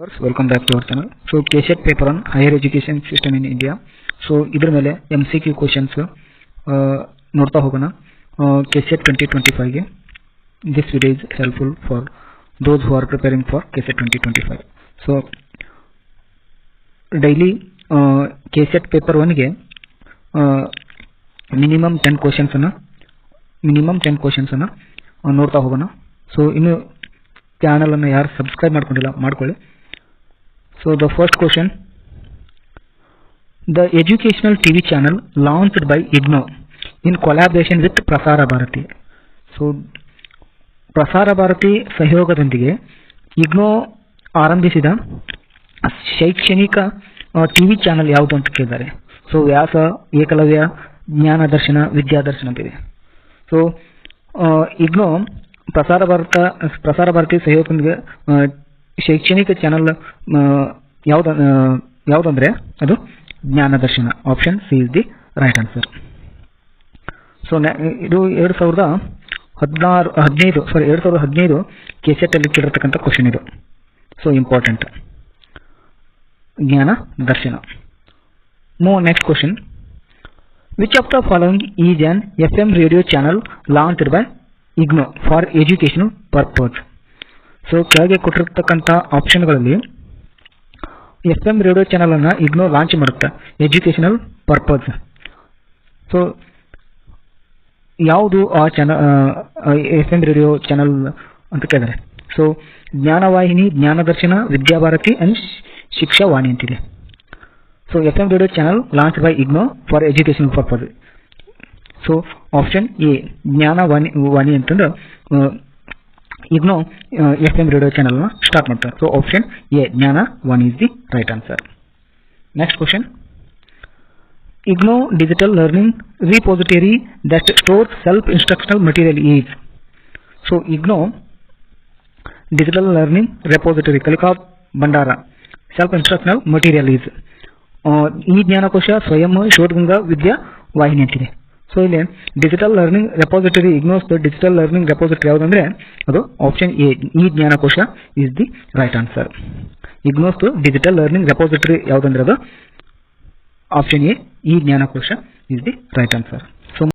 Welcome back to our channel. So KSET paper on higher education system in India. So ಇದರ ಮೇಲೆ MCQ questions ನೋಡ್ತಾ ಹೋಗೋಣ. KSET 2025 ಗೆ this video is helpful for those who are preparing for KSET 2025. So daily KSET paper 1 ಗೆ minimum 10 questions ಅನ್ನ ನೋಡ್ತಾ ಹೋಗೋಣ. So ಇನ್ನು ಚಾನೆಲ್ ಅನ್ನು ಯಾರು ಸಬ್ಸ್ಕ್ರೈಬ್ ಮಾಡ್ಕೊಂಡಿಲ್ಲ ಮಾಡ್ಕೊಳ್ಳಿ. So the first question, the educational TV channel launched by IGNOU in collaboration with Prasara Bharati. So Prasara Bharati ಸಹಯೋಗದೊಂದಿಗೆ IGNOU ಆರಂಭಿಸಿದ ಶೈಕ್ಷಣಿಕ ಟಿವಿ ಚಾನೆಲ್ ಯಾವುದು ಅಂತ ಕೇಳಿದ್ದಾರೆ. ಸೊ ವ್ಯಾಸ, ಏಕಲವ್ಯ, ಜ್ಞಾನದರ್ಶನ, ವಿದ್ಯಾದರ್ಶನ ಅಂತಿದೆ. ಸೊ IGNOU ಪ್ರಸಾರ ಭಾರತಿ ಸಹಯೋಗದೊಂದಿಗೆ ಶೈಕ್ಷಣಿಕ ಚಾನಲ್ ಯಾವುದಂದ್ರೆ ಅದು Gyandarshan. Option C is the right answer. So ಇದು 2015 KSET ಅಲ್ಲಿ ಕೇಳಿರ್ತಕ್ಕಂಥ ಕ್ವಶನ್ ಇದು. So important, Gyan Darshan. Next question, which of the following is an FM radio channel launched by IGNOU for educational purpose? So ಕೆಳಗೆ ಕೊಟ್ಟಿರ್ತಕ್ಕಂಥ ಆಪ್ಷನ್ಗಳಲ್ಲಿ FM ರೇಡಿಯೋ ಚಾನಲ್ ಅನ್ನು IGNOU launch ಮಾಡುತ್ತೆ educational purpose. So ಯಾವುದು ಆ ಚಾನಲ್ FM ರೇಡಿಯೋ ಚಾನಲ್ ಅಂತ ಕೇಳಿದರೆ? So Gyanvahini, Gyandarshan, Vidyabharati and Shikshavani ಅಂತಿದೆ. So FM radio channel launch by IGNOU for educational purpose. So option A Gyanvani ಅಂತಂದ್ರೆ IGNOU FM radio channel start ಮಾಡ್ತಾರೆ. So option A Gyanvani is the right answer. Next question, IGNOU digital learning repository that stores self instructional material is? So IGNOU digital learning repository, ಕಲಿಕಾ ಭಂಡಾರ, self instructional material is. E Gyankosh, Swayam, Shodhganga, Vidya Vahini ಅಂತಿದೆ. So ಇಲ್ಲಿ digital learning repository, IGNOU's digital learning repository ಯಾವುದಂದ್ರೆ ಅದು option A e Gyankosh is the right answer. IGNOU's digital learning repository ಯಾವುದಂದ್ರೆ ಅದು option A e Gyankosh is the right answer.